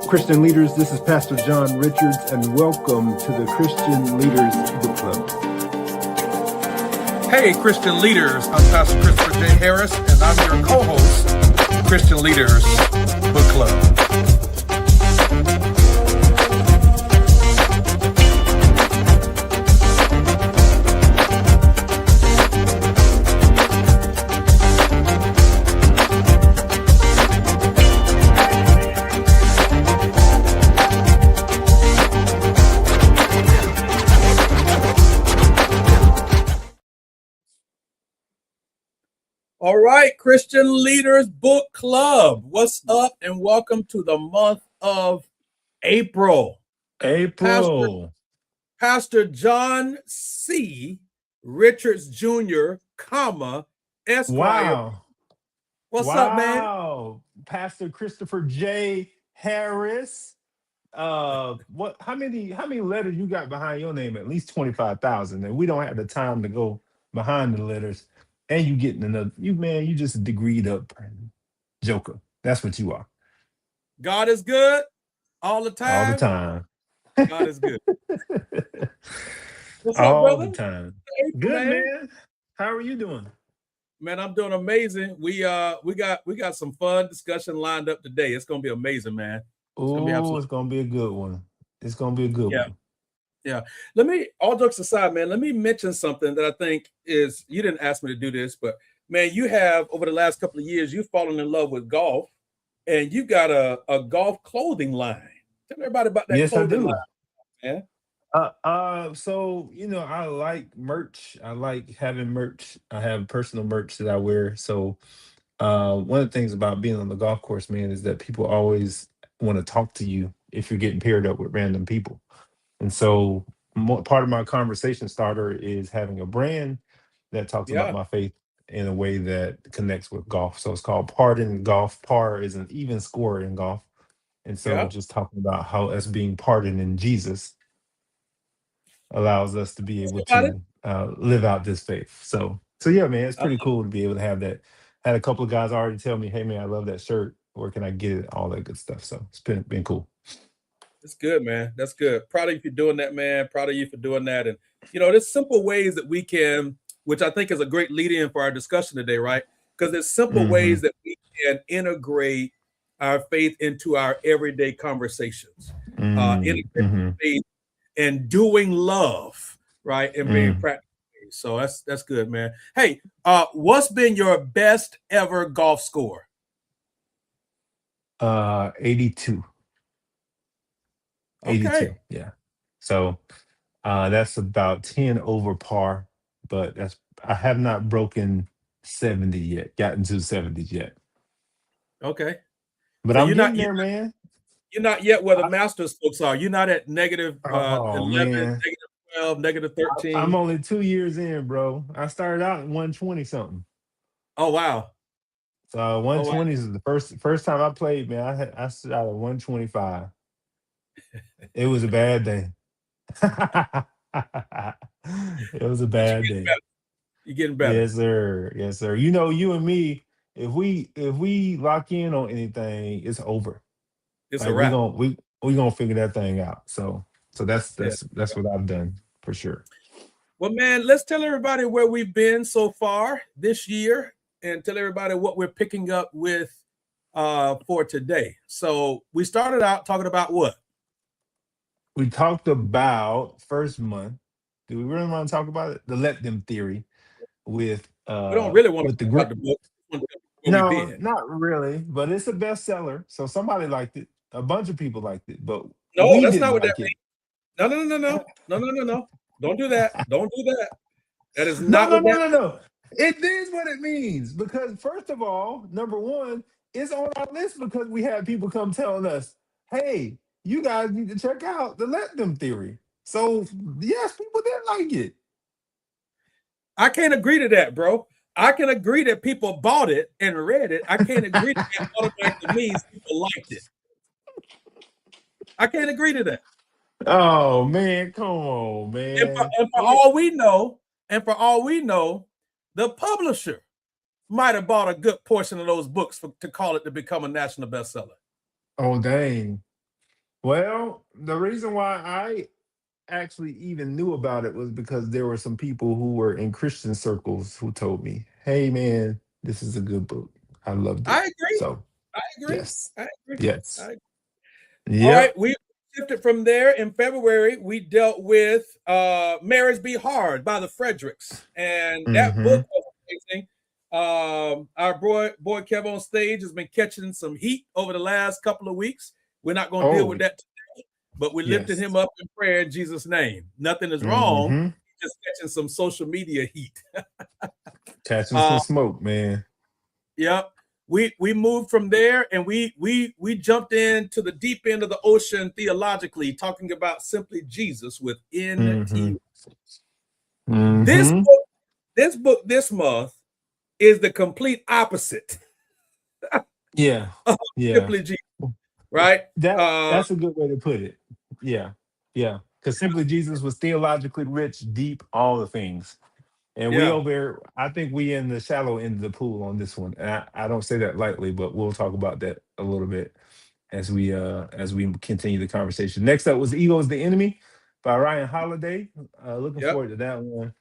Christian leaders, this is Pastor John Richards, and welcome to the Christian Leaders Book Club. Hey, Christian leaders, I'm Pastor Christopher J. Harris, and I'm your co-host, Christian Leaders Book Club. All right, Christian Leaders Book Club. What's up, and welcome to the month of April. Pastor John C. Richards Jr., Esquire. Wow. What's up, man? Pastor Christopher J. Harris. How many letters you got behind your name? At least 25,000. And we don't have the time to go behind the letters. And you getting another, you just a degreed up joker. That's what you are. God is good all the time. All the time. God is good. What's all up, brother? The time. Hey, Good, man. How are you doing? Man, I'm doing amazing. We got some fun discussion lined up today. It's gonna be amazing, man. It's gonna be a good one. It's gonna be a good one. Yeah. All jokes aside, man, let me mention something that I think is, you didn't ask me to do this, but man, you have over the last couple of years, you've fallen in love with golf, and you got a golf clothing line. Tell everybody about that. Yes, clothing I do. line, man. So I like merch. I like having merch. I have personal merch that I wear. So one of the things about being on the golf course, man, is that people always want to talk to you if you're getting paired up with random people. And so part of my conversation starter is having a brand that talks about my faith in a way that connects with golf. So it's called Pardon Golf. Par is an even score in golf. And so just talking about how us being pardoned in Jesus allows us to be able to live out this faith. So yeah, man, it's pretty cool to be able to have that. Had a couple of guys already tell me, hey, man, I love that shirt. Where can I get it? All that good stuff. So it's been cool. That's good, man. That's good. Proud of you for doing that, man. Proud of you for doing that. And, there's simple ways that we can, which I think is a great lead-in for our discussion today, right? Because there's simple ways that we can integrate our faith into our everyday conversations. Integrate faith and doing love, right? And being practical. So that's good, man. Hey, what's been your best ever golf score? 82. 82. Okay. Yeah. So that's about 10 over par, but I have not broken 70 yet, gotten to 70s yet. Okay. But so I'm getting there, man. You're not yet where the Masters folks are. You're not at negative 11, man. negative 12, negative 13. I'm only 2 years in, bro. I started out at 120 something. Oh, wow. So 120 is the first time I played, man. I started out at 125. It was a bad day. It was a bad day. You're getting better. Yes, sir. Yes, sir. You and me, if we lock in on anything, it's over. It's a wrap. We gonna figure that thing out. So that's what I've done for sure. Well, man, let's tell everybody where we've been so far this year, and tell everybody what we're picking up with for today. So we started out talking about what? We talked about first month. Do we really want to talk about it? The let them theory with we don't really want to talk about the book. No, not really, but it's a bestseller. So somebody liked it. A bunch of people liked it, but no, that's not what that means. No. Don't do that. Don't do that. That is not No. It is what it means, because first of all, number one, it's on our list because we had people come telling us, hey, you guys need to check out the let them theory. So yes, people did like it. I can't agree to that, bro. I can agree that people bought it and read it. I can't agree that that automatically means people liked it. I can't agree to that. Oh man, come on, man. And for all we know, the publisher might have bought a good portion of those books to call it to become a national bestseller. Oh, dang. Well, the reason why I actually even knew about it was because there were some people who were in Christian circles who told me, "Hey, man, this is a good book. I loved it." I agree. So, I agree. yes, I agree. yes, All right, yep. we shifted from there. In February, we dealt with Marriage Be Hard by the Fredericks. And that Mm-hmm. book was amazing. Our boy Kev on stage has been catching some heat over the last couple of weeks. We're not going to deal Oh, with that today, but we lifted yes. him up in prayer in Jesus' name. Nothing is wrong. Mm-hmm. Just catching some social media heat. Catching some Uh, smoke, man. Yep. We moved from there and we jumped into the deep end of the ocean theologically, talking about simply Jesus with Mm-hmm. NT. This Mm-hmm. book, this month is the complete opposite Yeah. of Yeah. simply Jesus, right? That's a good way to put it. Yeah. Yeah. Because simply Jesus was theologically rich, deep, all the things. And we Yeah, over here, I think we in the shallow end of the pool on this one. And I don't say that lightly, but we'll talk about that a little bit as we continue the conversation. Next up was Ego is the Enemy by Ryan Holiday. Looking yep, forward to that one.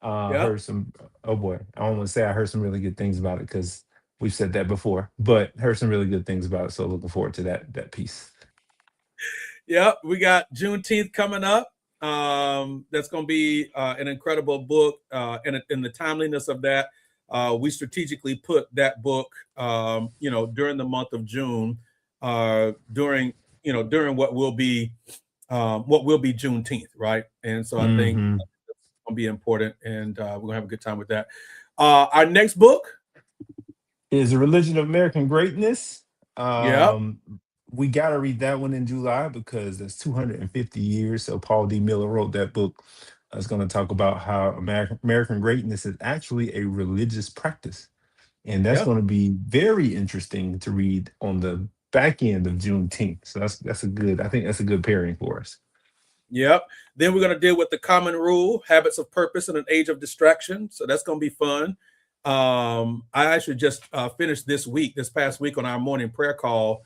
yep. Heard some, oh boy, I don't want to say I heard some really good things about it because we've said that before, but heard some really good things about it. So looking forward to that piece. Yep, we got Juneteenth coming up. That's going to be an incredible book, and in the timeliness of that, we strategically put that book, during the month of June, during what will be Juneteenth, right? And so I think Mm-hmm. it's going to be important, and we're going to have a good time with that. Our next book, Is a Religion of American Greatness. yeah, Um, we got to read that one in July because that's 250 years. So Paul D. Miller wrote that book. It's going to talk about how American greatness is actually a religious practice, and that's yeah. going to be very interesting to read on the back end of Juneteenth. So that's a good. I think that's a good pairing for us. Yep. Then we're going to deal with the common rule, habits of purpose in an age of distraction. So that's going to be fun. I actually just finished this past week on our morning prayer call,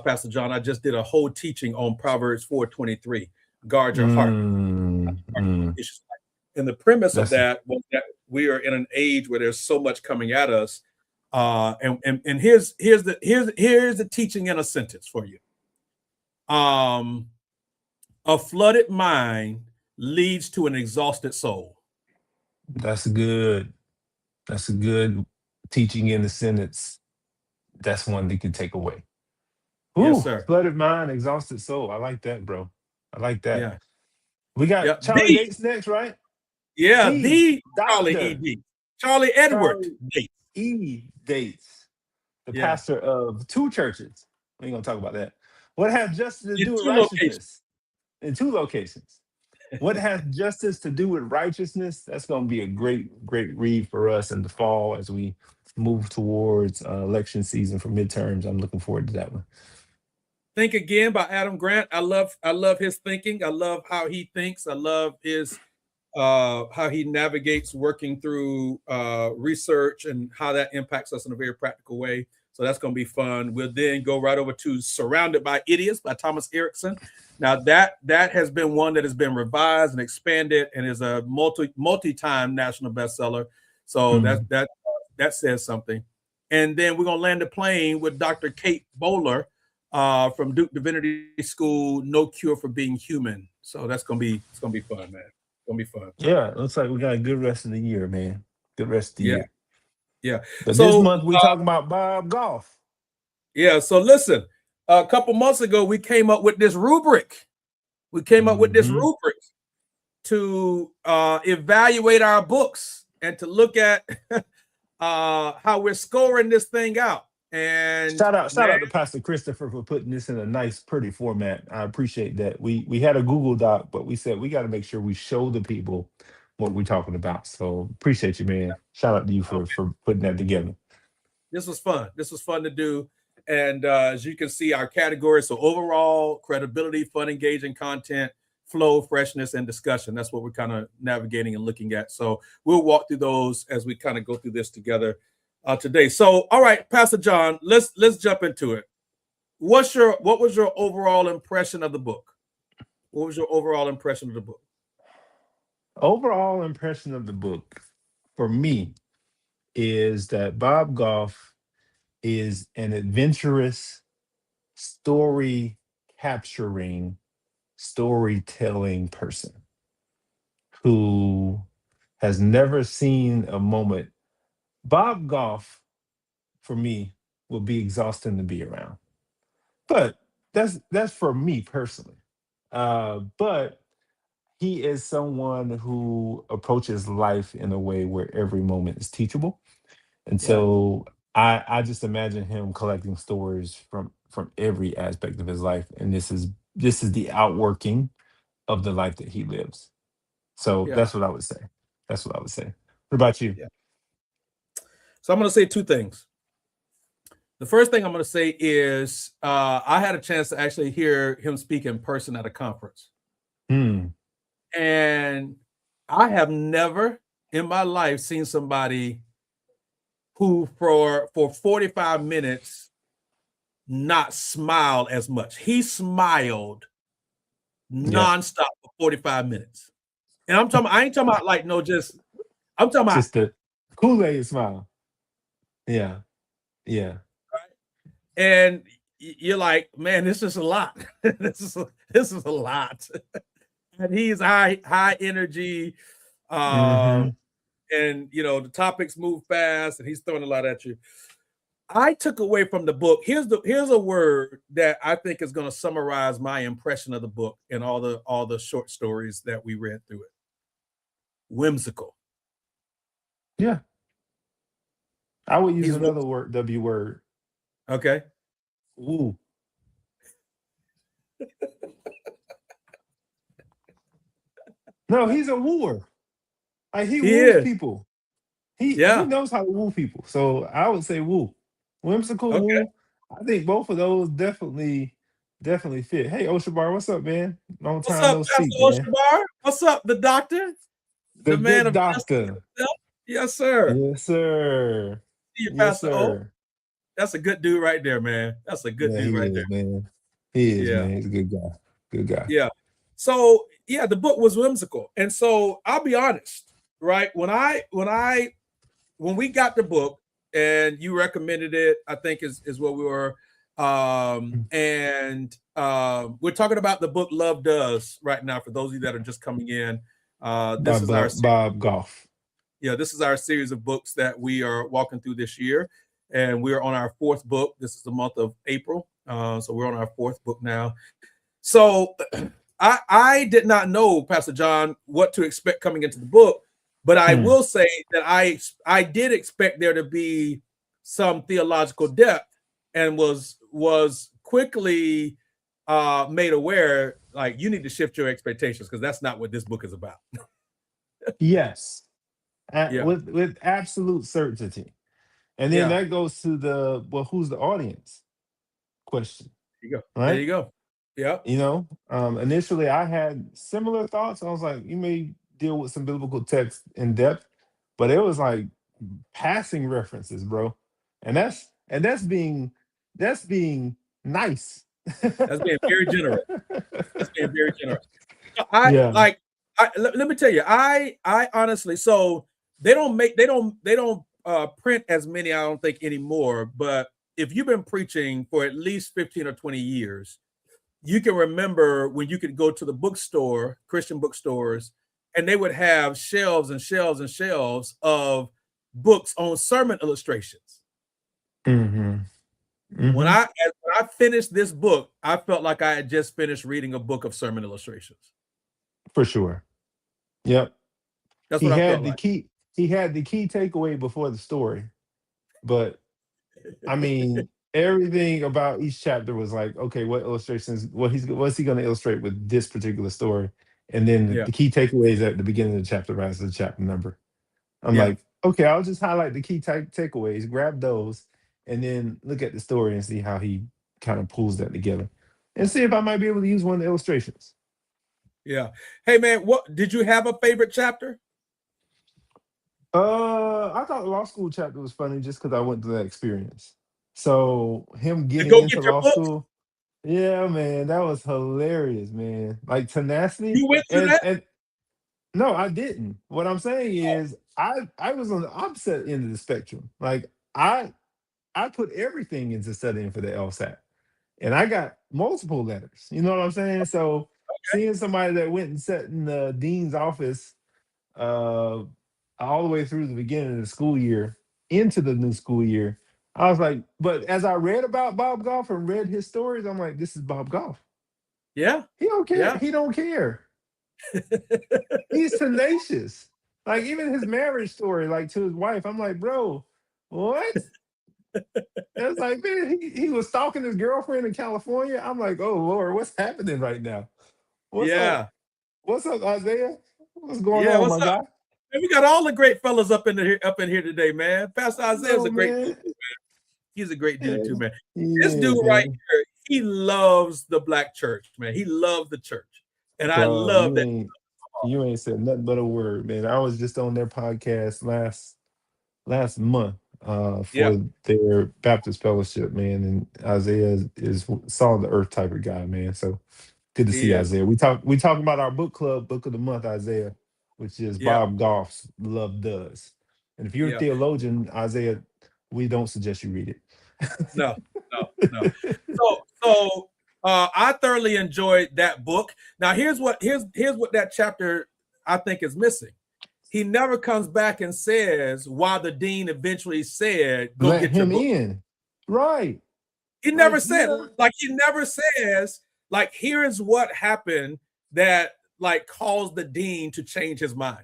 Pastor John. I just did a whole teaching on Proverbs 4:23. Guard your heart. Mm. And the premise of That's that was that we are in an age where there's so much coming at us. And here's the teaching in a sentence for you. A flooded mind leads to an exhausted soul. that's good. That's a good teaching in the sentence. That's one they can take away. Yes, Ooh, sir. flooded mind, exhausted soul. I like that, bro. I like that. Yeah. We got Yeah. Charlie Yates next, right? The The Charlie doctor, E.D. Charlie Edward Charlie Yates. E. Dates, the Yeah. pastor of two churches. We ain't gonna talk about that. What has justice to In do with 2 locations. righteousness? In two locations. What has justice to do with righteousness? That's gonna be a great, great read for us in the fall as we move towards election season for midterms. I'm looking forward to that one. Think Again by Adam Grant. I love his thinking. I love how he thinks. I love his how he navigates working through research and how that impacts us in a very practical way. So that's going to be fun. We'll then go right over to Surrounded by Idiots by Thomas Erickson. Now that has been one that has been revised and expanded and is a multi-time national bestseller. So Mm. that says something. And then we're going to land the plane with Dr. Kate Bowler from Duke Divinity School, No Cure for Being Human. So it's gonna be fun, man. It's gonna be fun. Yeah, it looks like we got a good rest of the year, man. Good rest of the Yeah, year. yeah. But this So month we talking about Bob Goff. yeah, so listen, a couple months ago we came up with this rubric. We came up with this Mm-hmm. rubric to evaluate our books and to look at how we're scoring this thing out. And Shout man, out to Pastor Christopher for putting this in a nice, pretty format. I appreciate that. We had a Google Doc, but we said we got to make sure we show the people what we're talking about. So appreciate you, man. Shout out to you for putting that together. this was fun. This was fun to do. And as you can see, our categories. So overall, credibility, fun, engaging content, flow, freshness, and discussion. That's what we're kind of navigating and looking at. So we'll walk through those as we kind of go through this together today. So, all right, Pastor John, let's jump into it. what was your overall impression of the book? What was your overall impression of the book? Overall impression of the book for me is that Bob Goff is an adventurous, story capturing, storytelling person who has never seen a moment. Bob Goff, for me, will be exhausting to be around. But that's for me personally. But he is someone who approaches life in a way where every moment is teachable. And Yeah, so I just imagine him collecting stories from every aspect of his life. And this is the outworking of the life that he lives. So yeah, that's what I would say. That's what I would say. What about you? yeah. So I'm going to say two things. The first thing I'm going to say is I had a chance to actually hear him speak in person at a conference. Hmm. And I have never in my life seen somebody who for 45 minutes not smile as much. He smiled Yeah. nonstop for 45 minutes. And I ain't talking about like no just I'm talking about Just the Kool-Aid smile. Yeah. Yeah. and you're like, man, this is a lot. this is a lot. And he's high energy. Mm-hmm. And the topics move fast and he's throwing a lot at you. I took away from the book. Here's a word that I think is going to summarize my impression of the book and all the short stories that we read through it. Whimsical. Yeah. I would use He's another word, W word. okay. Ooh. No, he's a wooer. Like he He woos is. people. He Yeah. knows how to woo people. So I would say woo. Whimsical Okay. woo. I think both of those definitely fit. Hey Oshabar, what's up, man? Long What's time up, no Pastor speak, man. Oshabar? What's up, the doctor? The The man good of destiny doctor. himself? Yes, sir. Yes, sir. See you, Yes, Pastor O. sir. That's a good dude right there, man. That's a good Yeah, dude he right there. is, man. He is, Yeah. man. He's a good guy. Good guy. Yeah. So yeah, the book was whimsical. And so I'll be honest, right? When we got the book and you recommended it, I think is what we were. And we're talking about the book Love Does right now for those of you that are just coming in. This is our Bob Goff. this is our series of books that we are walking through this year. And we're on our fourth book. This is the month of April. So we're on our fourth book now. So I did not know, Pastor John, what to expect coming into the book, but I will say that I did expect there to be some theological depth, and was quickly made aware, like, you need to shift your expectations because that's not what this book is about. Yes. Yeah, With absolute certainty. And then yeah. that goes to the who's the audience question, There you go. There right? you go. Yeah, Initially I had similar thoughts. I was like, you may deal with some biblical text in depth, but it was like passing references, bro. And that's being nice. that's being very generous. That's being very generous. I Yeah. like. Let me tell you. I honestly. So they don't print as many. I don't think anymore. But if you've been preaching for at least 15 or 20 years, you can remember when you could go to the bookstore, Christian bookstores, and they would have shelves and shelves and shelves of books on sermon illustrations. Mm-hmm. When Mm-hmm. I finished this book, I felt like I had just finished reading a book of sermon illustrations. For sure. Yep. That's He what I felt had the like. key, he had the key takeaway before the story. But I mean, everything about each chapter was like, okay, what illustrations, what's he going to illustrate with this particular story? And then Yeah, the key takeaways at the beginning of the chapter rather than the chapter number. I'm yeah, like, okay, I'll just highlight the key takeaways, grab those, and then look at the story and see how he kind of pulls that together, and see if I might be able to use one of the illustrations. yeah. Hey man, what did you have a favorite chapter? I thought the law school chapter was funny just because I went through that experience. So him To getting go into get your law book? school. Yeah, man, that was hilarious, man. Like tenacity, You went through that? and no, I didn't. What I'm saying is, I was on the opposite end of the spectrum. Like I put everything into studying for the LSAT, and I got multiple letters. You know what I'm saying? So seeing somebody that went and sat in the dean's office uh, all the way through the beginning of the school year into the new school year, I was like, but as I read about Bob Goff and read his stories, I'm like, this is Bob Goff. Yeah. He don't care. Yeah. He don't care. He's tenacious. Like even his marriage story, like to his wife, I'm like, bro, what? It's like, man, he was stalking his girlfriend in California. I'm like, oh Lord, what's happening right now? What's up? Yeah. What's up, Isaiah? What's going Yeah. on, What's my up? guy? Man, we got all the great fellas up in here today, man. Pastor Isaiah's No, a great dude. man. He's a great dude Yeah, too, man. he This dude is, right man. here, he loves the black church, man. He loves the church. And I Dog, love that. you ain't said nothing but a word, man. I was just on their podcast last month Yeah. for their Baptist fellowship, man. And Isaiah is saw the earth type of guy, man. So good to He see is. Isaiah. We talk about our book club book of the month, Isaiah, which is Yeah. Bob Goff's Love Does. And if you're a Yeah. theologian, Isaiah, we don't suggest you read it. No. So I thoroughly enjoyed that book. Now here's what that chapter I think is missing. He never comes back and says why the dean eventually said, go Let get your him book. in. Right. He never Like said, he never says, like, here's what happened that like caused the dean to change his mind.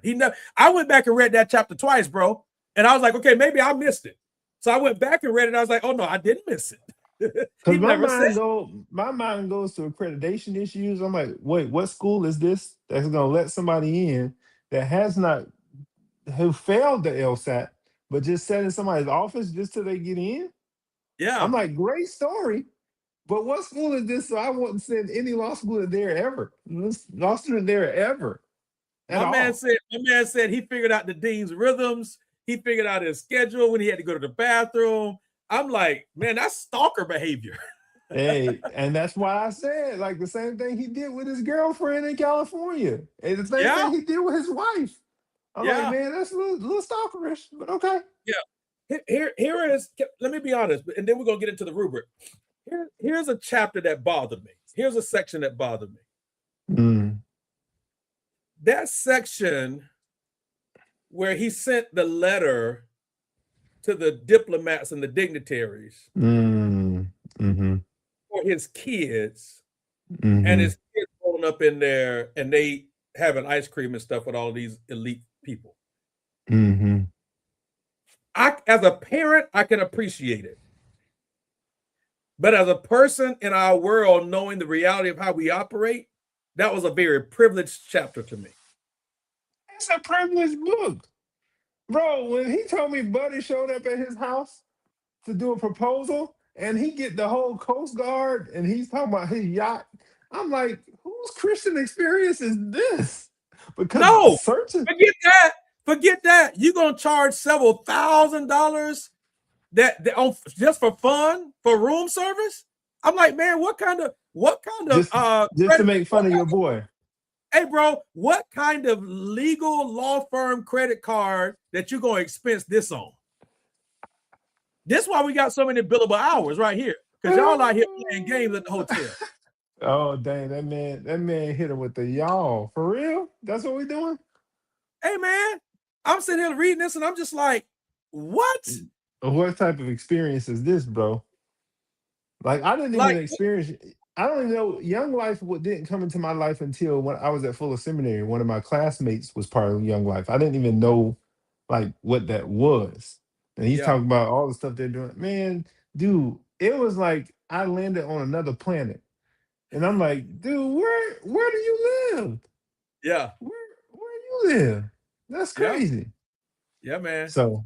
I went back and read that chapter twice, bro. And I was like, okay, maybe I missed it. So I went back and read it. And I was like, oh no, I didn't miss it. He because never said. my mind goes to accreditation issues. I'm like, wait, what school is this that's gonna let somebody in that has not who failed the LSAT, but just sat in somebody's office just till they get in? I'm Yeah. like, great story. But what school is this? So I wouldn't send any law student there ever. Law student there ever. At My man all. said he figured out the dean's rhythms. He figured out his schedule when he had to go to the bathroom. I'm like, man, that's stalker behavior. Hey, and that's why I said, like, the same thing he did with his girlfriend in California. And the same Yeah. thing he did with his wife. I'm like, Yeah. man, that's a little stalkerish, but okay. Yeah. Here is, let me be honest, and then we're going to get into the rubric. Here's a chapter that bothered me. Here's a section that bothered me. Mm. That section where he sent the letter to the diplomats and the dignitaries for his kids, and his kids going up in there and they having ice cream and stuff with all these elite people. As a parent, I can appreciate it. But as a person in our world, knowing the reality of how we operate, that was a very privileged chapter to me. It's a privileged book. Bro, when he told me Buddy showed up at his house to do a proposal and he get the whole Coast Guard and he's talking about his yacht, I'm like, whose Christian experience is this? Because No, searching. Forget that. You're going to charge several $1,000s just for fun, for room service? I'm like, man, what kind of just to make fun of your boy. Hey, bro, what kind of legal law firm credit card that you gonna expense this on? This is why we got so many billable hours right here, because y'all out here playing games at the hotel. Oh dang, that man hit him with the y'all. For real? That's what we doing? Hey man, I'm sitting here reading this and I'm just like, what? What type of experience is this, bro? Like I didn't even experience. I don't even know. Young Life didn't come into my life until when I was at Fuller Seminary. One of my classmates was part of Young Life. I didn't even know like what that was. And he's talking about all the stuff they're doing. Man, dude, it was like I landed on another planet. And I'm like, dude, where do you live? Yeah. Where you live? That's crazy. Yeah, man. So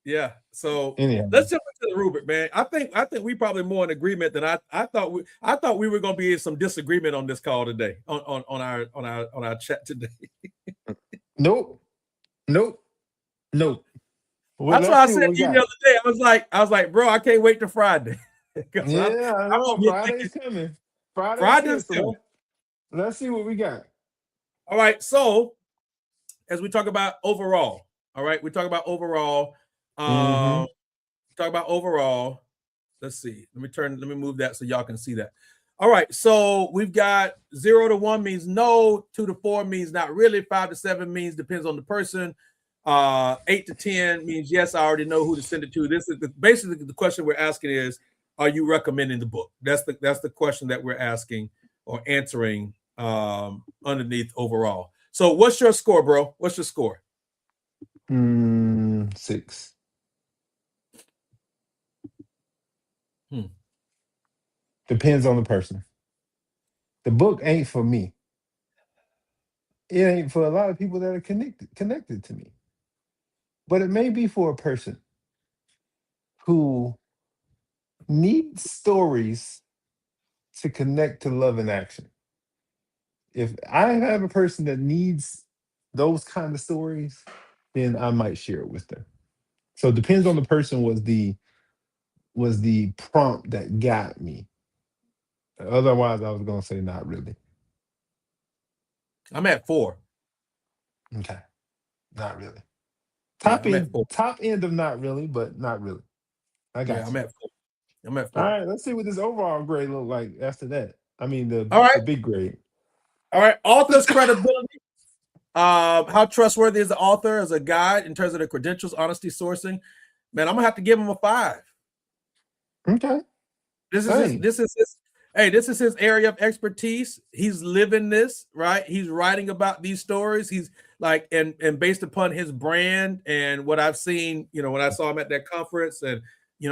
yeah. So anyhow. Let's jump into the rubric, man. I think we probably more in agreement than I thought we were gonna be in some disagreement on this call today, on our chat today. Nope. Well, That's why I said to you the other day. I was like, bro, I can't wait till Friday. Yeah, I know. Friday's coming. Friday's here, so let's see what we got. All right, so as we talk about overall, all right, we talk about overall. Talk about overall. Let's see. Let me move that so y'all can see that. All right, so we've got 0 to 1 means no, 2 to 4 means not really, 5 to 7 means depends on the person. 8 to 10 means yes, I already know who to send it to. This is basically the question we're asking is, are you recommending the book? That's the question that we're asking or answering underneath overall. So what's your score, bro? What's your score? 6. Depends on the person. The book ain't for me. It ain't for a lot of people that are connected to me. But it may be for a person who needs stories to connect to love and action. If I have a person that needs those kind of stories, then I might share it with them. So it depends on the person was the prompt that got me. Otherwise, I was gonna say not really. I'm at 4. Okay. Not really. Yeah, I'm at 4. Top end of not really, but not really. I got you. I'm at 4. I'm at 4. All right, let's see what this overall grade look like after that. I mean the big grade. All right, author's credibility. How trustworthy is the author as a guide in terms of the credentials, honesty, sourcing? Man, I'm gonna have to give him a 5. Okay. This is his area of expertise. He's living this, right? He's writing about these stories. He's like, and based upon his brand and what I've seen, when I saw him at that conference and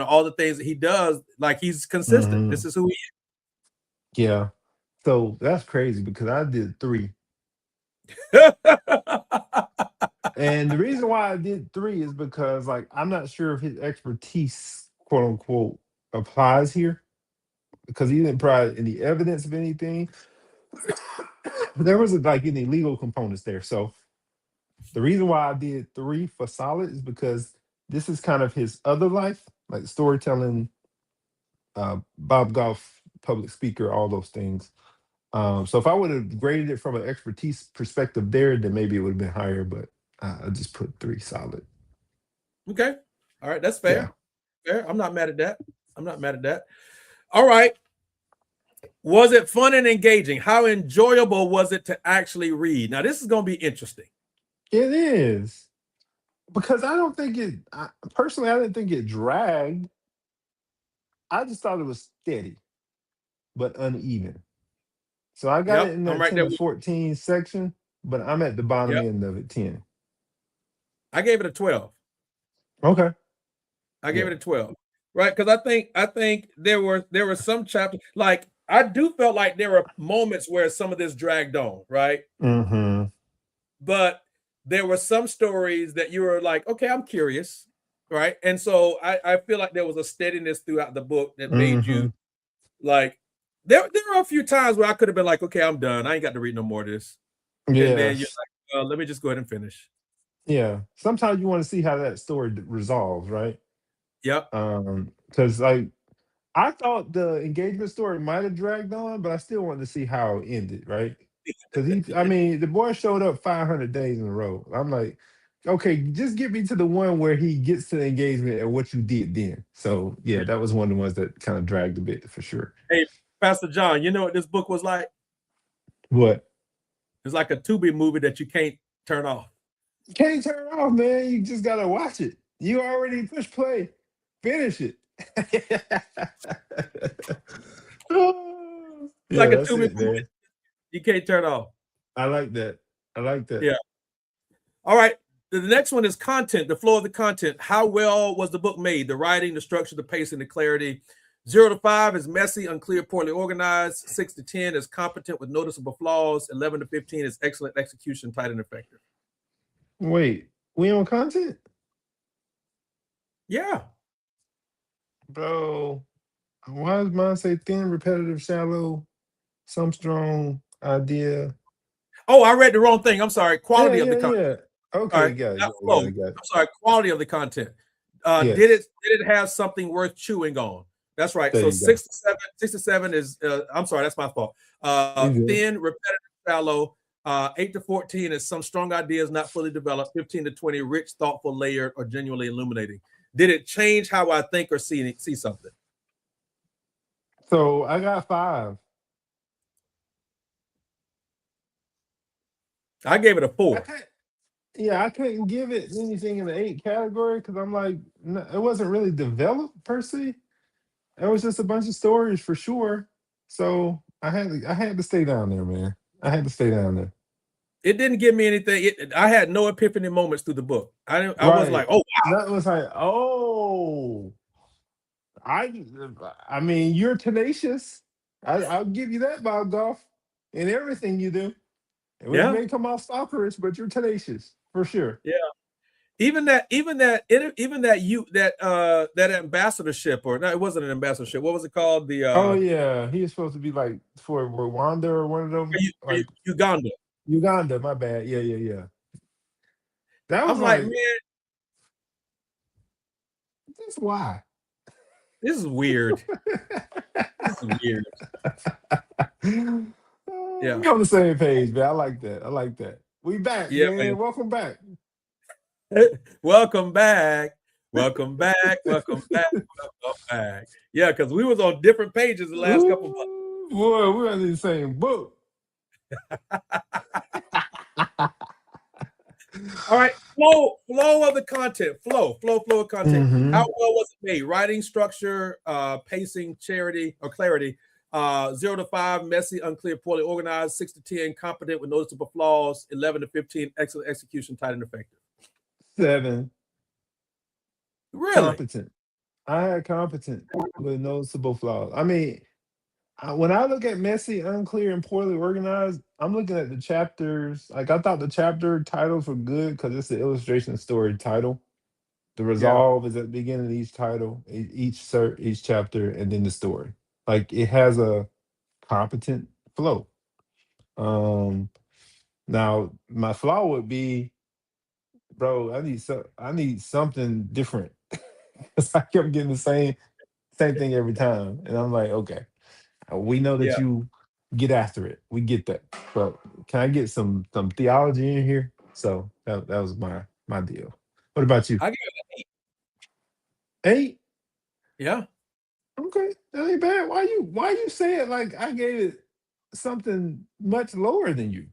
all the things that he does, like he's consistent. This is who he is. Yeah. So that's crazy because I did 3. And the reason why I did 3 is because I'm not sure if his expertise, quote unquote, applies here. Because he didn't provide any evidence of anything. There wasn't any legal components there. So the reason why I did 3 for solid is because this is kind of his other life, like storytelling, Bob Goff, public speaker, all those things. So if I would have graded it from an expertise perspective there, then maybe it would have been higher, but I just put 3 solid. Okay. All right. That's fair. Yeah. Fair. I'm not mad at that. All right. Was it fun and engaging? How enjoyable was it to actually read? Now, this is going to be interesting. It is. Because I don't think personally, I didn't think it dragged. I just thought it was steady, but uneven. So I got it in that 10 to 14 section, but I'm at the bottom end of it, 10. I gave it a 12. Okay. I gave it a 12. Right? Because I think there were some chapters, like I do felt like there were moments where some of this dragged on, right? But there were some stories that you were like, okay, I'm curious, right? And so I feel like there was a steadiness throughout the book that made you like, there are a few times where I could have been like, okay, I'm done. I ain't got to read no more of this. Yeah. And then you're like, let me just go ahead and finish. Yeah. Sometimes you want to see how that story resolves, right? Yep. Because I thought the engagement story might have dragged on, but I still wanted to see how it ended, right? Because the boy showed up 500 days in a row. I'm like, okay, just get me to the one where he gets to the engagement and what you did then. So yeah, that was one of the ones that kind of dragged a bit for sure. Hey, Pastor John, you know what this book was like? What? It's like a Tubi movie that you can't turn off. You can't turn it off, man. You just gotta watch it. You already push play. Finish it. Like a Tubi movie. You can't turn off. I like that. Yeah. All right. The next one is content, the flow of the content. How well was the book made? The writing, the structure, the pacing, the clarity. 0 to 5 is messy, unclear, poorly organized. 6 to 10 is competent with noticeable flaws. 11 to 15 is excellent execution, tight and effective. Wait, we on content? Yeah. Bro, why does mine say thin, repetitive, shallow, some strong idea? Oh, I read the wrong thing. I'm sorry. Quality of the content. Yeah. Okay, got it. I'm sorry. Quality of the content. Did it have something worth chewing on? That's right. There So you go. 6 to 7 is, I'm sorry, that's my fault. Thin, repetitive, shallow. 8 to 14 is some strong ideas not fully developed. 15 to 20, rich, thoughtful, layered, or genuinely illuminating. Did it change how I think or see something? So I got 5. I gave it a I 4. can't. Yeah, I couldn't give it anything in the 8 category because I'm like, it wasn't really developed per se. It was just a bunch of stories for sure. So I had to stay down there, man. I had to stay down there. It didn't give me anything. I had no epiphany moments through the book. I was like, Right. oh, That was like, oh, I I mean, you're tenacious. I'll give you that, Bob Goff, in everything you do. And you yeah, may come off stalkerish, but you're tenacious for sure. yeah. That ambassadorship, or no, it wasn't an ambassadorship. What was it called? The Oh yeah, he is supposed to be like for Rwanda or one of them, like Uganda. Uganda. My bad. Yeah, yeah, yeah. That was I'm like, like, man, that's why. this is weird. This is weird. Yeah, We on the same page, man. I like that. I like that. We back, yeah, man. man. Welcome back. Welcome back. Welcome back. Welcome back. Welcome back. Yeah, because we was on different pages the last couple months. Ooh, boy, we're in the same book. All right, flow of the content, flow of content. How Mhm. well was it made? Writing, structure, pacing, clarity. 0 to 5, messy, unclear, poorly organized. 6 to 10, competent with noticeable flaws. 11 to 15, excellent execution, tight and effective. 7, Really? competent. I had competent with noticeable flaws. I mean, when I look at messy, unclear, and poorly organized, I'm looking at the chapters. Like I thought the chapter titles were good because it's the illustration story title. The Yeah. resolve is at the beginning of each title, each chapter, and then the story. Like it has a competent flow. Um, Now my flaw would be, bro, I need something different. Because I kept getting the same thing every time. And I'm like, okay, we know that Yeah. you get after it. We get that. But can I get some theology in here? So that was my deal. What about you? I give it 8? yeah. Okay, that ain't bad. Why you say it like I gave it something much lower than you?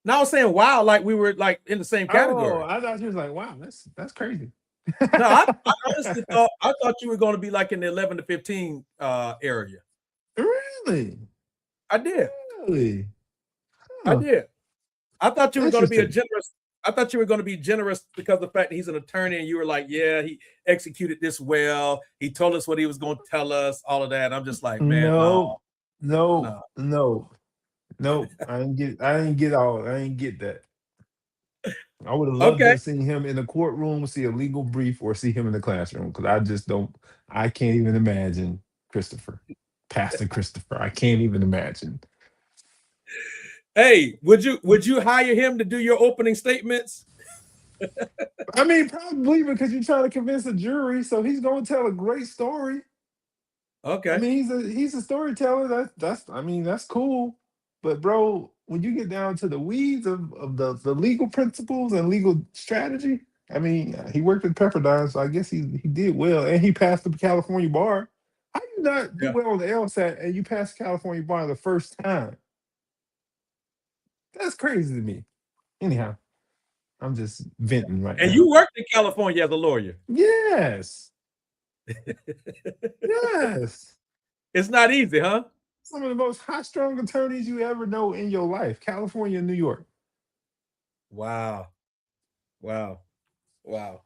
Now I was saying, wow, like we were like in the same Oh, category. I thought you was like, wow, that's crazy. No, I honestly thought you were going to be like in the 11 to 15 area. Really? I did. Really? I Huh. did. I thought you were going to be Interesting. I thought you were going to be generous because of the fact that he's an attorney and you were like, yeah, he executed this well. He told us what he was going to tell us, all of that. And I'm just like, man, no, No, no, no. no, no. I didn't get that. I would have loved to Okay. have seen him in the courtroom, see a legal brief, or see him in the classroom. Because I just don't. I can't even imagine Christopher, Pastor Christopher. I can't even imagine. Hey, would you hire him to do your opening statements? I mean, probably because you're trying to convince a jury, so he's going to tell a great story. I Okay. mean, he's a storyteller. That's I mean, that's cool. But bro, when you get down to the weeds of the legal principles and legal strategy, I mean, he worked at Pepperdine, so I guess he did well, and he passed the California bar. How you not do Yeah. well on the LSAT and you pass the California bar the first time? That's crazy to me. Anyhow, I'm just venting right And now. you worked in California as a lawyer. Yes, yes. It's not easy, huh? Some of the most high-strung attorneys you ever know in your life, California and New York. Wow. Wow. Wow.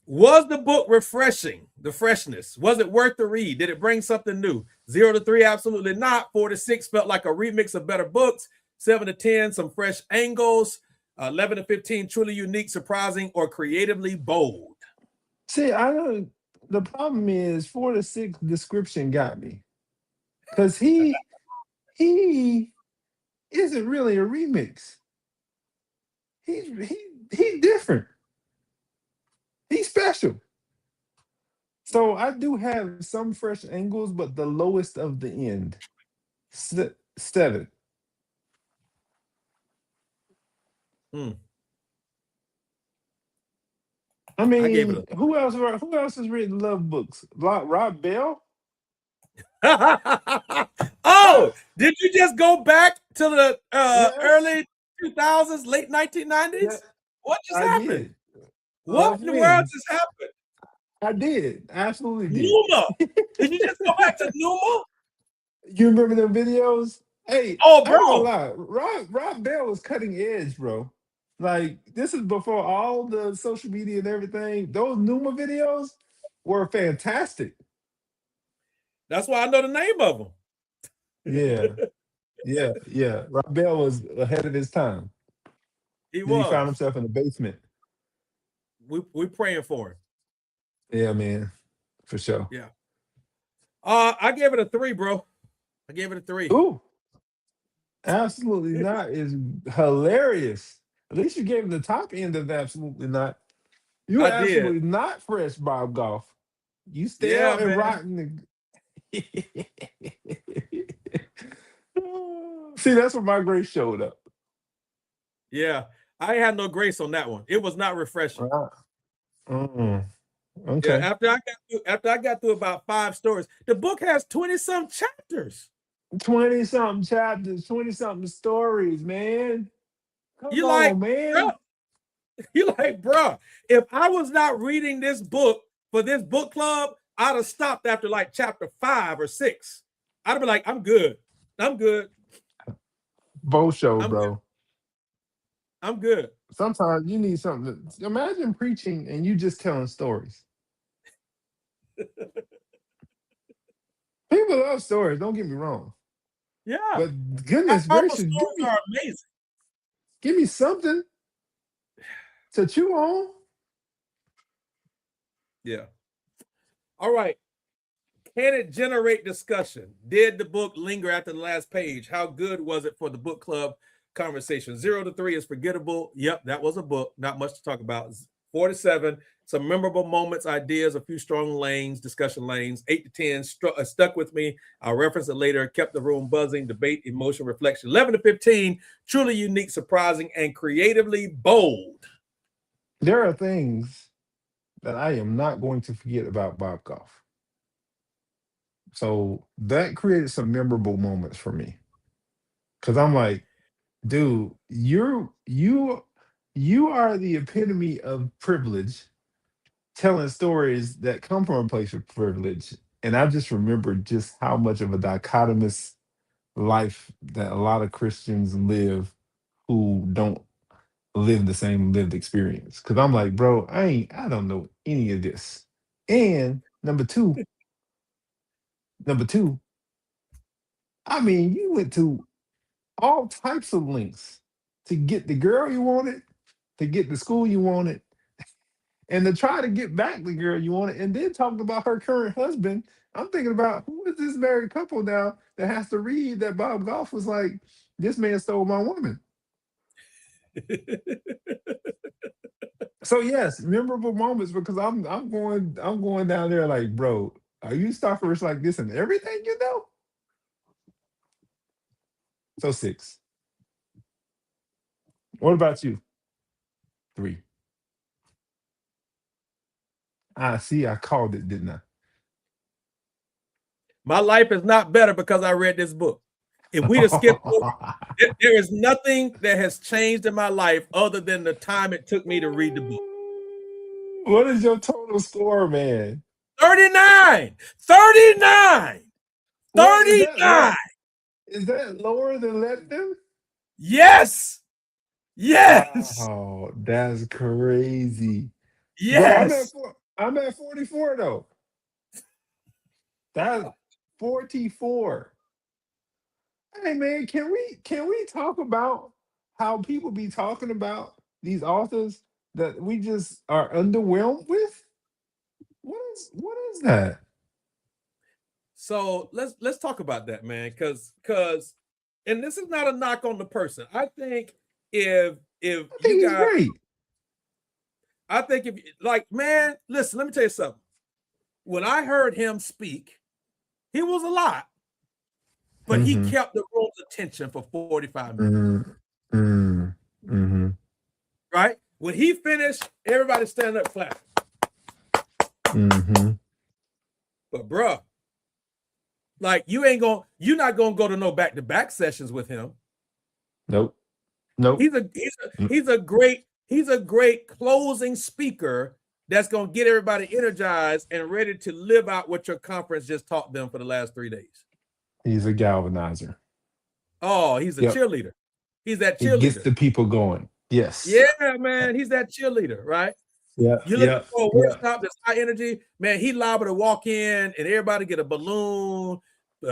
Was the book refreshing? The freshness. Was it worth the read? Did it bring something new? 0 to 3, absolutely not. 4 to 6 felt like a remix of better books. 7 to 10, some fresh angles. 11 to 15, truly unique, surprising, or creatively bold. See, I don't. The problem is 4 to 6 description got me because he isn't really a remix. He he's different. He's special. So I do have some fresh angles, but the lowest of the end. 7. Hmm. I I gave it mean, who else has written love books? Rob Bell? a. Oh, did you just go back to the Yes. early 2000s, late Yeah, 1990s? What just I happened? did. What Love in the world wins. just happened? I did. I absolutely did. Numa. Did you just go back to Numa? You remember them videos? Hey, Oh, I ain't gonna bro. lie. Rob Bell was cutting edge, bro. Like this is before all the social media and everything. Those Numa videos were fantastic. That's why I know the name of them. Yeah, yeah. Rob Bell was ahead of his time. He Then he found was. himself in the basement. We praying for him. Yeah, man, for sure. Yeah. I gave it a 3, bro. I gave it a 3. Ooh, absolutely not is hilarious. At least you gave him the top end of absolutely not. You were I did. absolutely not fresh, Bob Goff. You stale Yeah, and man. rotten. See, that's where my grace showed up. Yeah. I had no grace on that one. It was not refreshing. Wow. Mm, Yeah, okay. after I got through about 5 stories, the book has 20-some chapters. 20 something chapters, 20 something stories, man. Come You like, on, bro, man. you like, bro, if I was not reading this book for this book club, I'd have stopped after like chapter 5 or 6. I'd be like, I'm good. I'm good. Both show, I'm good. bro. I'm good. Sometimes you need something. Imagine preaching and you just telling stories. People love stories, don't get me wrong. Yeah. But goodness Powerful gracious, stories are amazing. give me something to chew on. Yeah. All right. Can it generate discussion? Did the book linger after the last page? How good was it for the book club conversation? 0 to 3 is forgettable. Yep, that was a book. Not much to talk about. 4 to 7, some memorable moments, ideas, a few strong lanes, discussion lanes. 8 to 10, stuck with me. I'll reference it later. Kept the room buzzing, debate, emotion, reflection. 11 to 15, truly unique, surprising, and creatively bold. There are things that I am not going to forget about Bob Goff. So that created some memorable moments for me. Cause I'm like, dude, you are the epitome of privilege, telling stories that come from a place of privilege. And I just remember just how much of a dichotomous life that a lot of Christians live who don't live the same lived experience. Cause I'm like, bro, I don't know any of this. And number two, I mean, you went to all types of lengths to get the girl you wanted, to get the school you wanted, and to try to get back the girl you wanted, and then talking about her current husband. I'm thinking about who is this married couple now that has to read that Bob Goff was like, this man stole my woman. So yes, memorable moments because I'm going down there like, bro, are you stalkerish like this and everything you know? So 6. What about you? 3. I see. I called it, didn't I? My life is not better because I read this book. If we'd have skipped over, there is nothing that has changed in my life other than the time it took me to read the book. What is your total score, man? 39, 39, Wait, 39. is that lower than let them? Yes, yes, Wow, that's crazy, bro. yes. I'm at 44 though. That's 44. Hey man, can we talk about how people be talking about these authors that we just are underwhelmed with? What is that? So let's talk about that, man. Because and this is not a knock on the person. I think if I you think he's got, great. I think if like, man, listen, let me tell you something. when I heard him speak, he was a lot, but he kept the room's attention for 45 minutes. Right? When he finished, everybody stand up clap. But bruh, like you're not gonna go to no back-to-back sessions with him. Nope. He's a great closing speaker that's gonna get everybody energized and ready to live out what your conference just taught them for the last 3 days. He's a galvanizer. Oh, he's a cheerleader. He's that cheerleader. He gets the people going. Yes. Yeah, man. He's that cheerleader, right? Yeah. You look for a workshop that's high energy, man. He liable to walk in and everybody get a balloon,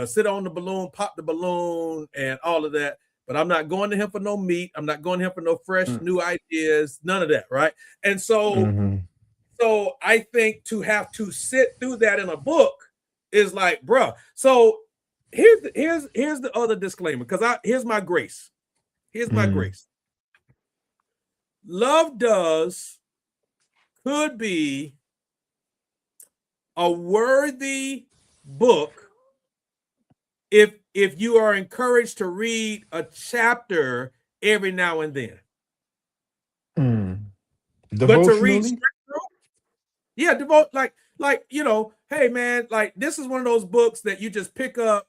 sit on the balloon, pop the balloon, and all of that. But I'm not going to him for no meat. I'm not going to him for no fresh new ideas. None of that, right? And so, so I think to have to sit through that in a book is like, bruh. So here's the other disclaimer, because here's my grace. Here's my grace. Love Does could be a worthy book if you are encouraged to read a chapter every now and then. But to read straight through, like hey man, like this is one of those books that you just pick up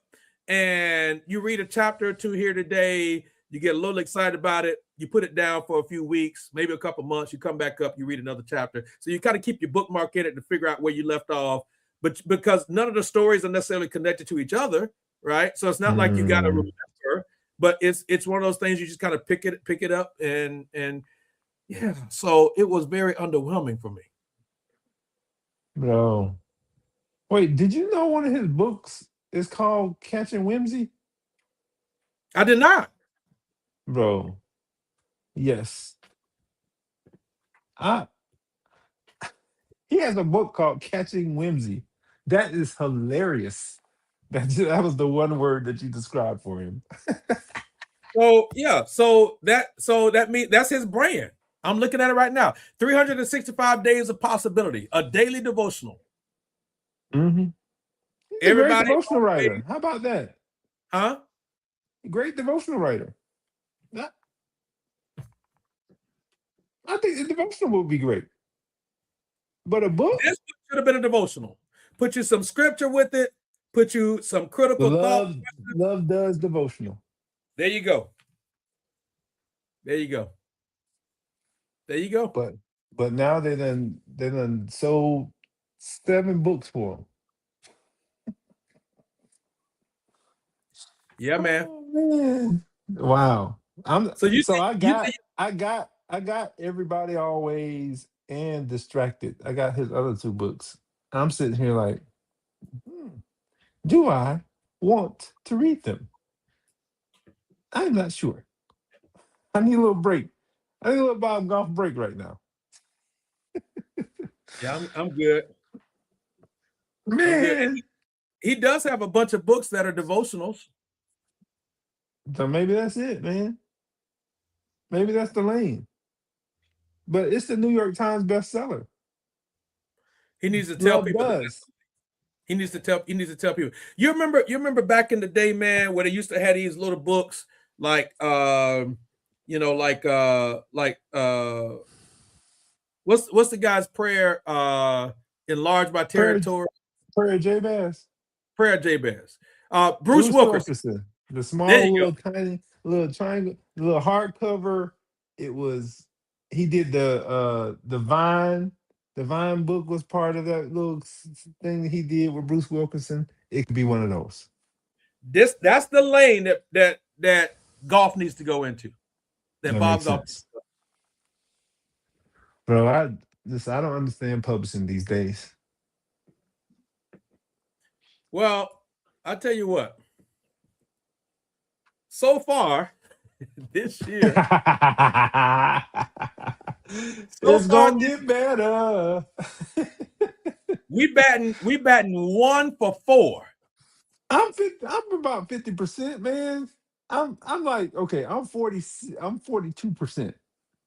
and you read a chapter or two here today. You get a little excited about it. You put it down for a few weeks, maybe a couple months. You come back up, you read another chapter. So you kind of keep your bookmark in it to figure out where you left off. But because none of the stories are necessarily connected to each other, right? So it's not like you got to remember, but it's one of those things you just kind of pick it up and yeah. So it was very underwhelming for me. Bro, wait, did you know one of his books is called Catching Whimsy? I did not. Bro, yes. He has a book called Catching Whimsy. That is hilarious. That was the one word that you described for him. So yeah, so that means that's his brand. I'm looking at it right now. 365 Days of Possibility, a daily devotional. He's a great devotional writer. How about that? Huh? Great devotional writer. I think the devotional would be great. But a book? This should have been a devotional. Put you some scripture with it. Put you some critical thought. Love Does devotional. There you go. There you go. There you go. But now they done sold 7 books for him. Yeah, man. Oh, man. Wow. I got Everybody Always and Distracted. I got his other 2 books. I'm sitting here like, do I want to read them? I'm not sure. I need a little break. I need a little Bob Goff break right now. Yeah, I'm good. Man. I'm good. He does have a bunch of books that are devotionals. So maybe that's it, man. Maybe that's the lane. But it's the New York Times bestseller. He needs to tell people. He needs to tell people. You remember back in the day, man, where they used to have these little books like what's the guy's prayer? Enlarge my territory. Prayer Jabez. Prayer Jabez. Bruce Wilkerson. The small little tiny little triangle, little hardcover. He did the Vine. The Vine book was part of that little thing that he did with Bruce Wilkerson. It could be one of those. That's the lane that Goff needs to go into. That Bob Goff. Bro, I don't understand publishing these days. Well, I'll tell you what. So far, this year, it's gonna get better. we batting 1 for 4. I'm about 50%, man. I'm like, okay, I'm 42%.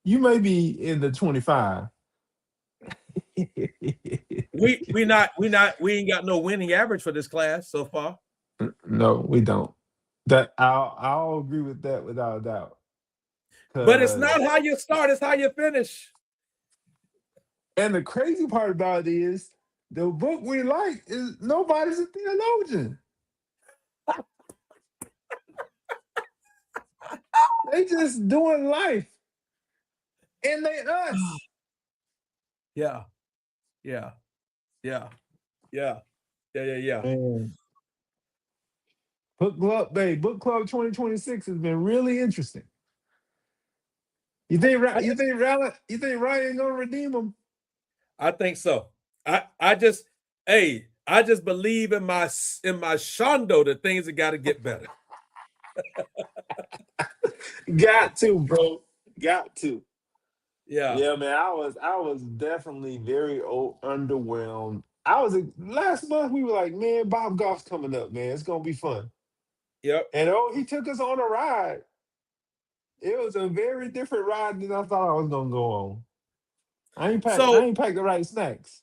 You may be in the 25. We ain't got no winning average for this class so far. No, we don't. That I'll agree with that without a doubt. But it's not 'Cause how you start, it's how you finish. and the crazy part about it is the book we like is nobody's a theologian. They just doing life. And they us. Yeah. Yeah. Yeah. Yeah. Yeah. Yeah. Yeah. Man. Book Club 2026 has been really interesting. You think Ryan gonna redeem him? I think so. I just believe in my shondo that things have got to get better. Got to, bro. Got to. Yeah. Yeah, man. I was definitely very underwhelmed. Last month we were like, man, Bob Goff's coming up, man. It's gonna be fun. Yep. And he took us on a ride. It was a very different ride than I thought I was gonna go on. I ain't packed the right snacks.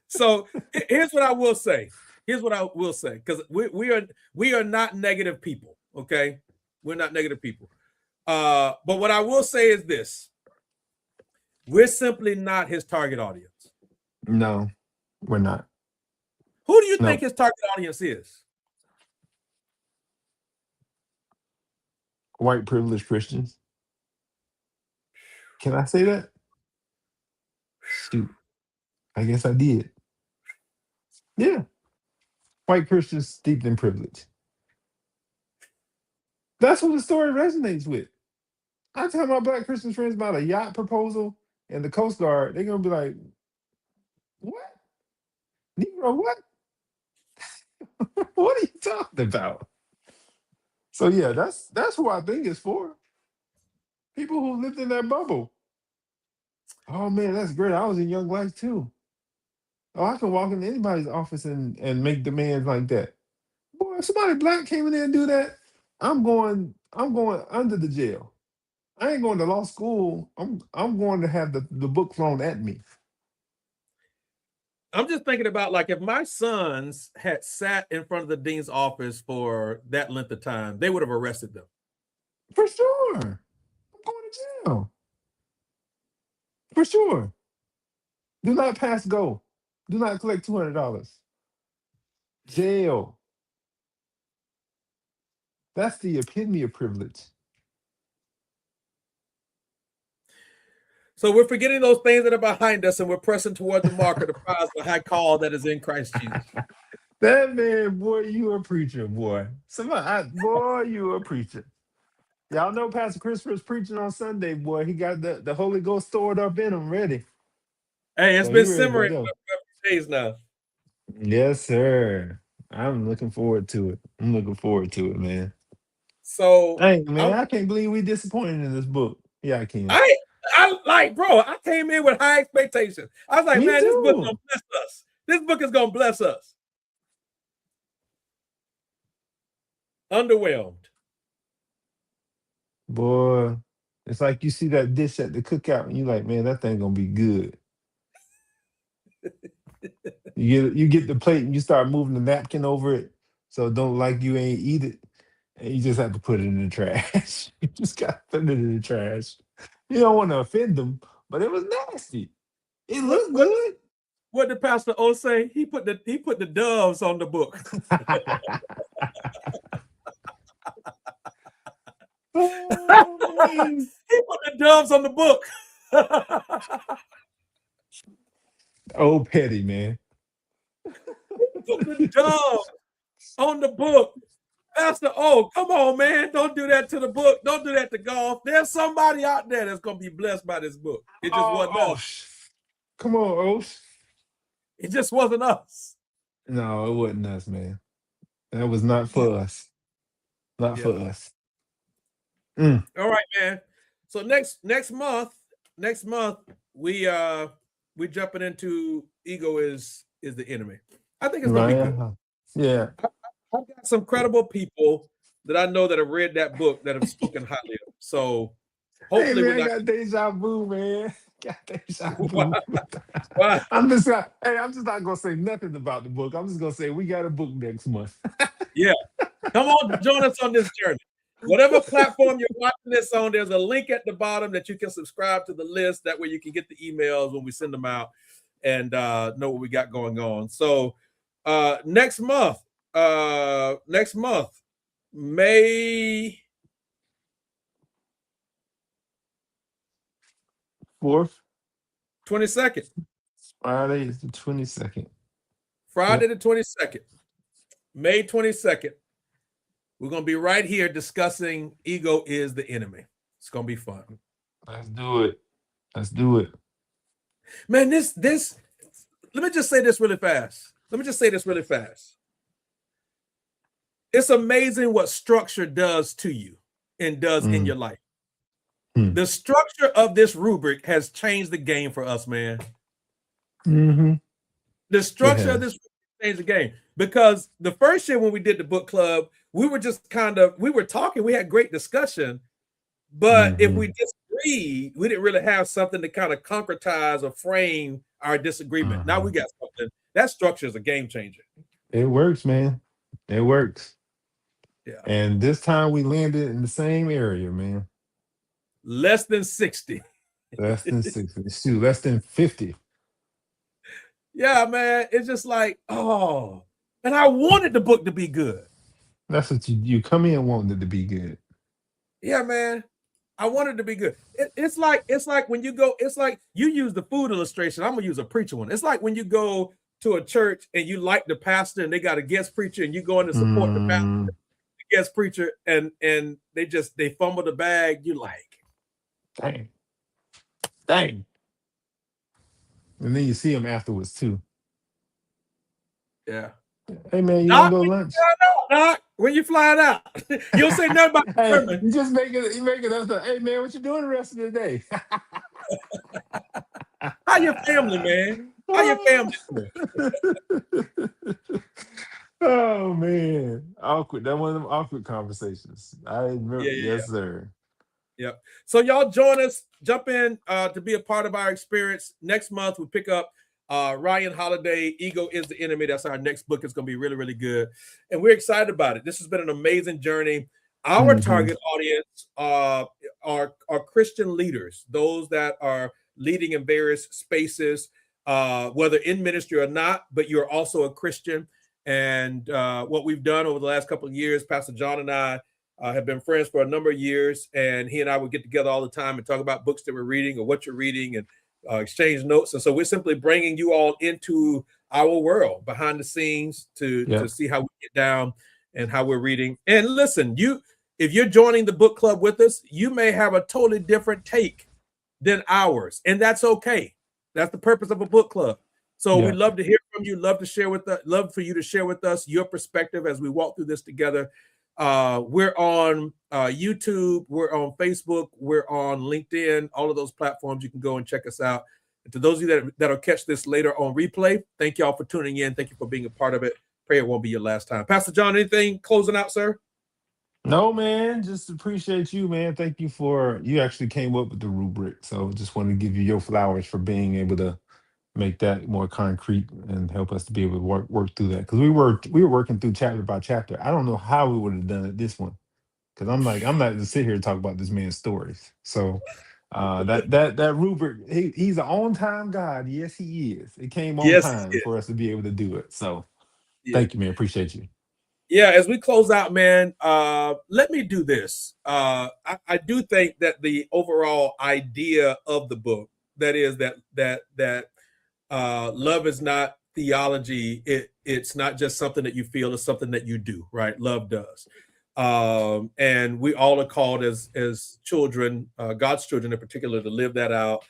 So here's what I will say. Because we are not negative people. Okay, we're not negative people. But what I will say is this: we're simply not his target audience. No, we're not. Who do you think his target audience is? White privileged Christians. Can I say that? Shoot. I guess I did. Yeah. White Christians steeped in privilege. That's what the story resonates with. I tell my Black Christian friends about a yacht proposal and the Coast Guard, they're gonna be like, what? Negro, what? What are you talking about? So yeah, that's who I think it's for. People who lived in that bubble. Oh man, that's great. I was in Young Life too. Oh, I can walk into anybody's office and make demands like that. Boy, if somebody Black came in there and do that, I'm going under the jail. I ain't going to law school. I'm going to have the book thrown at me. I'm just thinking about, like, if my sons had sat in front of the dean's office for that length of time, they would have arrested them. For sure. I'm going to jail. For sure. Do not pass go. Do not collect $200. Jail. That's the epitome of privilege. So we're forgetting those things that are behind us, and we're pressing toward the mark of the prize, the high call that is in Christ Jesus. That man, boy, you a preacher, boy. Boy, you a preacher. Y'all know Pastor Christopher's preaching on Sunday, boy. He got the Holy Ghost stored up in him, ready. Hey, it's been simmering for a few days now. Yes, sir. I'm looking forward to it. Man. So, hey, man, I can't believe we disappointed in this book. Yeah, I can. I like, bro, I came in with high expectations. I was like, man, this book is gonna bless us. This book is gonna bless us. Underwhelmed. Boy, it's like you see that dish at the cookout and you're like, man, that thing gonna be good. You get the plate and you start moving the napkin over it, so don't like you ain't eat it, and you just have to put it in the trash. You just gotta put it in the trash. You don't want to offend them, but it was nasty. It looked good. What did Pastor O say? He put the doves on the book. He put the doves on the book. Oh, petty, man. He put the doves on the book. Pastor O, come on, man. Don't do that to the book. Don't do that to Goff. There's somebody out there that's going to be blessed by this book. It just wasn't us. Come on, Osh. It just wasn't us. No, it wasn't us, man. That was not for us. Not for us. All right, man. So next month, we jumping into ego is the enemy. I think it's gonna be good. Yeah. I've got some credible people that I know that have read that book that have spoken highly of. So Hey Hopefully, man, we're I not. got deja vu, man. Got deja vu. Wow. I'm just not gonna say nothing about the book. I'm just gonna say we got a book next month. Yeah. Come on, join us on this journey. Whatever platform you're watching this on, there's a link at the bottom that you can subscribe to the list. That way you can get the emails when we send them out and know what we got going on. So next month, May 4th, 22nd, Friday is the 22nd. Friday Yep. the 22nd, May 22nd. We're going to be right here discussing Ego is the Enemy. It's going to be fun. Let's do it. Let's do it. Man, this, let me just say this really fast. It's amazing what structure does to you and does in your life. The structure of this rubric has changed the game for us, man. Mm-hmm. The structure of this rubric changed the game. Because the first year when we did the book club, we were just we were talking, we had great discussion. But if we disagreed, we didn't really have something to kind of concretize or frame our disagreement. Now we got something. That structure is a game changer. It works, man. It works. Yeah. And this time we landed in the same area, man. Less than 60. Less than 60. Shoot, less than 50. Yeah, man. It's just like, oh, and I wanted the book to be good. That's what you come in wanting it to be good. Yeah, man. I wanted to be good. It's like when you go, it's like you use the food illustration. I'm gonna use a preacher one. It's like when you go to a church and you like the pastor and they got a guest preacher and you go in to support the pastor, the guest preacher, and they fumble the bag. You like, dang. And then you see them afterwards too. Yeah. Hey man, you wanna go to lunch? Doc, when you flying out, you don't say nothing about the sermon. You just make it up. Hey man, what you doing the rest of the day? How your family, man? How your family? Oh man, awkward. That one of them awkward conversations. I remember. Yes, sir. Yep. So y'all join us, jump in to be a part of our experience. Next month we pick up Ryan Holiday, Ego is the Enemy. That's our next book. It's going to be really, really good. And we're excited about it. This has been an amazing journey. Our target audience are Christian leaders, those that are leading in various spaces, whether in ministry or not, but you're also a Christian. And what we've done over the last couple of years, Pastor John and I have been friends for a number of years, and he and I would get together all the time and talk about books that we're reading or what you're reading and exchange notes. And so we're simply bringing you all into our world behind the scenes to see how we get down and how we're reading. And listen, if you're joining the book club with us, you may have a totally different take than ours, and that's okay. That's the purpose of a book club. So we'd love to hear from you, love for you to share with us your perspective as we walk through this together. We're on YouTube, we're on Facebook, we're on LinkedIn, all of those platforms. You can go and check us out. And to those of you that'll catch this later on replay, thank y'all for tuning in. Thank you for being a part of it. Pray it won't be your last time. Pastor John, anything closing out, sir? No, man, just appreciate you, man. Thank you you actually came up with the rubric. So just want to give you your flowers for being able to make that more concrete and help us to be able to work through that. Because we were working through chapter by chapter. I don't know how we would have done it this one. Because I'm not to sit here and talk about this man's stories. So that rubric, he's an on-time God. Yes, he is. It came on time for us to be able to do it. So thank you, man. Appreciate you. Yeah, as we close out, man, let me do this. I do think that the overall idea of the book, that is that love is not theology. It's not just something that you feel, it's something that you do, right? Love does. And we all are called as children, God's children in particular, to live that out,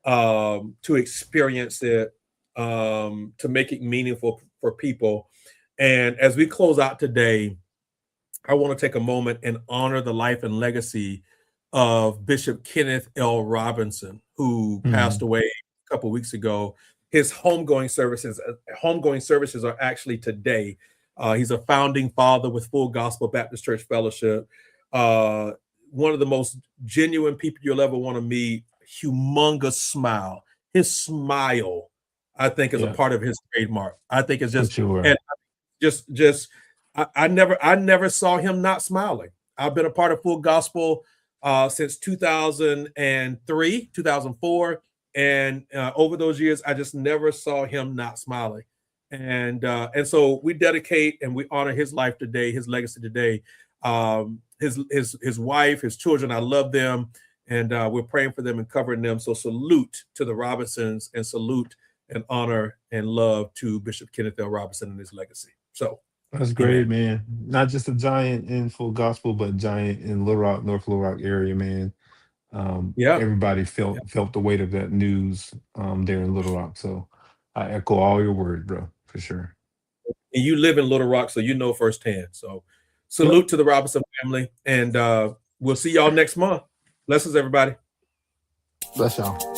to experience it, to make it meaningful for people. And as we close out today, I want to take a moment and honor the life and legacy of Bishop Kenneth L. Robinson, who passed away a couple of weeks ago. His homegoing services are actually today. He's a founding father with Full Gospel Baptist Church Fellowship. one of the most genuine people you'll ever want to meet. Humongous smile. His smile, I think, is a part of his trademark. I think it's just, and I never saw him not smiling. I've been a part of Full Gospel since 2003, 2004. And over those years, I just never saw him not smiling. And so we dedicate and we honor his life today, his legacy today. His wife, his children, I love them. And we're praying for them and covering them. So salute to the Robinsons, and salute and honor and love to Bishop Kenneth L. Robinson and his legacy. So that's great, man. Not just a giant in Full Gospel, but giant in Little Rock, North Little Rock area, man. Everybody felt the weight of that news there in Little Rock. So I echo all your words, bro, for sure. And you live in Little Rock, so you know firsthand. So salute to the Robinson family, and we'll see y'all next month. Blessings, everybody. Bless y'all.